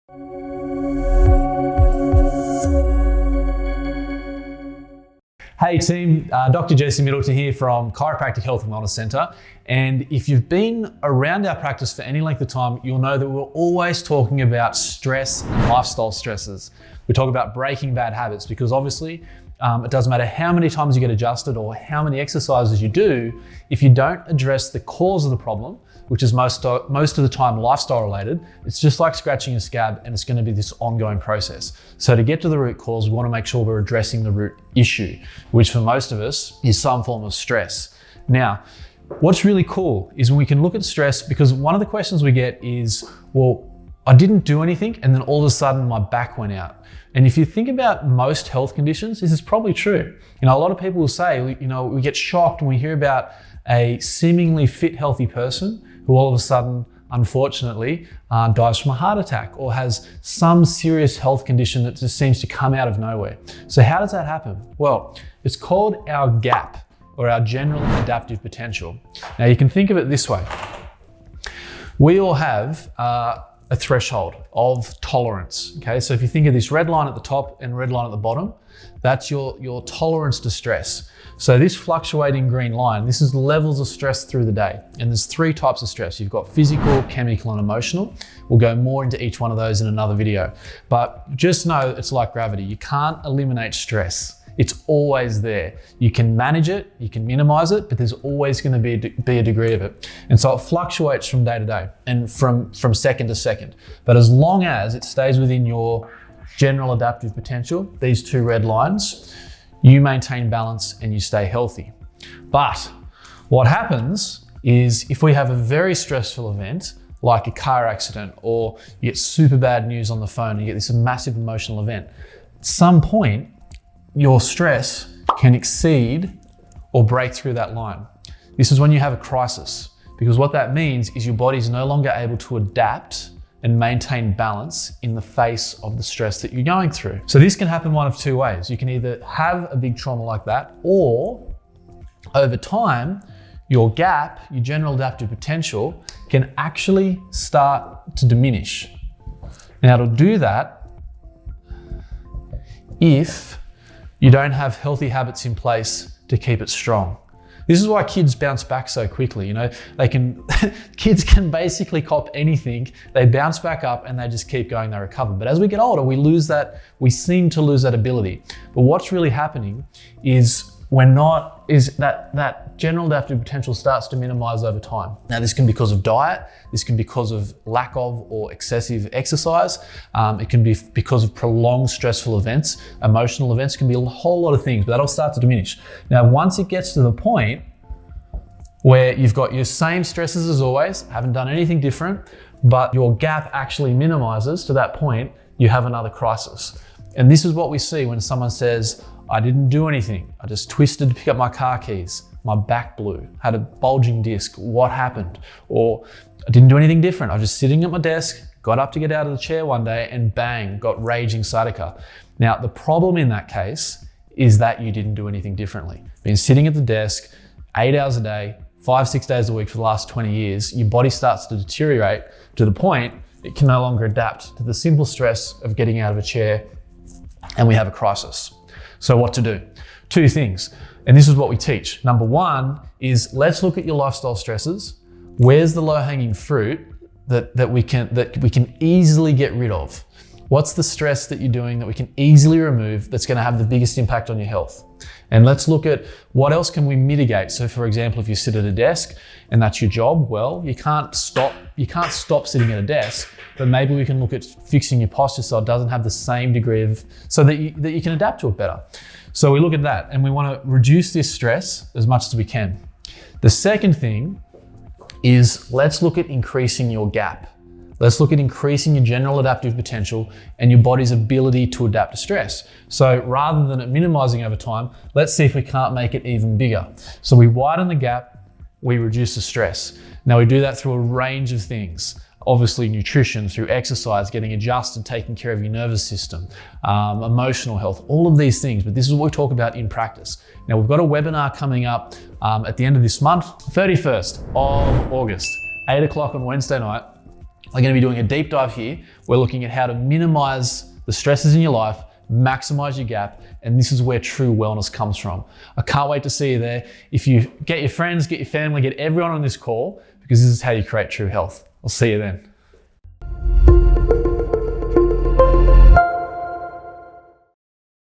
Hey team, Dr. Jesse Middleton here from Chiropractic Health and Wellness Centre. And if you've been around our practice for any length of time, you'll know that we're always talking about stress and lifestyle stresses. We talk about breaking bad habits because obviously it doesn't matter how many times you get adjusted or how many exercises you do, if you don't address the cause of the problem, which is most of the time lifestyle related, it's just like scratching a scab and it's going to be this ongoing process. So to get to the root cause, we want to make sure we're addressing the root issue, which for most of us is some form of stress. Now, what's really cool is when we can look at stress, because one of the questions we get is, well, I didn't do anything and then all of a sudden my back went out. And if you think about most health conditions, this is probably true. A lot of people will say, we get shocked when we hear about a seemingly fit, healthy person who all of a sudden, unfortunately, dies from a heart attack or has some serious health condition that just seems to come out of nowhere. So how does that happen? Well, it's called our G.A.P, or our general adaptive potential. Now you can think of it this way. We all have a threshold of tolerance, okay? So if you think of this red line at the top and red line at the bottom, that's your tolerance to stress. So this fluctuating green line, this is levels of stress through the day. And there's three types of stress. You've got physical, chemical, and emotional. We'll go more into each one of those in another video. But just know it's like gravity. You can't eliminate stress. It's always there. You can manage it, you can minimize it, but there's always going to be a degree of it. And so it fluctuates from day to day and from second to second. But as long as it stays within your general adaptive potential, these two red lines, you maintain balance and you stay healthy. But what happens is if we have a very stressful event, like a car accident, or you get super bad news on the phone and you get this massive emotional event, at some point, your stress can exceed or break through that line. This is when you have a crisis, because what that means is your body is no longer able to adapt and maintain balance in the face of the stress that you're going through. So this can happen one of two ways. You can either have a big trauma like that, or over time, your G.A.P, your general adaptive potential, can actually start to diminish. Now it'll do that if you don't have healthy habits in place to keep it strong. This is why kids bounce back so quickly. Kids can basically cop anything. They bounce back up and they just keep going, they recover. But as we get older, we seem to lose that ability. But what's really happening is that general adaptive potential starts to minimize over time. Now, this can be because of diet, this can be because of lack of or excessive exercise, it can be because of prolonged stressful events, emotional events, can be a whole lot of things, but that'll start to diminish. Now, once it gets to the point where you've got your same stresses as always, haven't done anything different, but your G.A.P actually minimizes to that point, you have another crisis. And this is what we see when someone says, I didn't do anything. I just twisted to pick up my car keys. My back blew, had a bulging disc. What happened? Or I didn't do anything different. I was just sitting at my desk, got up to get out of the chair one day and bang, got raging sciatica. Now, the problem in that case is that you didn't do anything differently. Been sitting at the desk 8 hours a day, 5-6 days a week for the last 20 years, your body starts to deteriorate to the point it can no longer adapt to the simple stress of getting out of a chair, and we have a crisis. So what to do? Two things, and this is what we teach. Number one is let's look at your lifestyle stresses. Where's the low-hanging fruit that we can easily get rid of? What's the stress that you're doing that we can easily remove that's going to have the biggest impact on your health? And let's look at what else can we mitigate. So for example, if you sit at a desk and that's your job, well, you can't stop sitting at a desk, but maybe we can look at fixing your posture so it doesn't have the same degree of, so that you can adapt to it better. So we look at that and we want to reduce this stress as much as we can. The second thing is let's look at increasing your G.A.P. Let's look at increasing your general adaptive potential and your body's ability to adapt to stress. So rather than it minimizing over time, let's see if we can't make it even bigger. So we widen the gap, we reduce the stress. Now we do that through a range of things. Obviously nutrition, through exercise, getting adjusted, taking care of your nervous system, emotional health, all of these things. But this is what we talk about in practice. Now we've got a webinar coming up at the end of this month, 31st of August, 8 o'clock on Wednesday night. are going to be doing a deep dive here. We're looking at how to minimize the stresses in your life, maximize your gap, and this is where true wellness comes from. I can't wait to see you there. If you get your friends, get your family, get everyone on this call, because this is how you create true health. I'll see you then.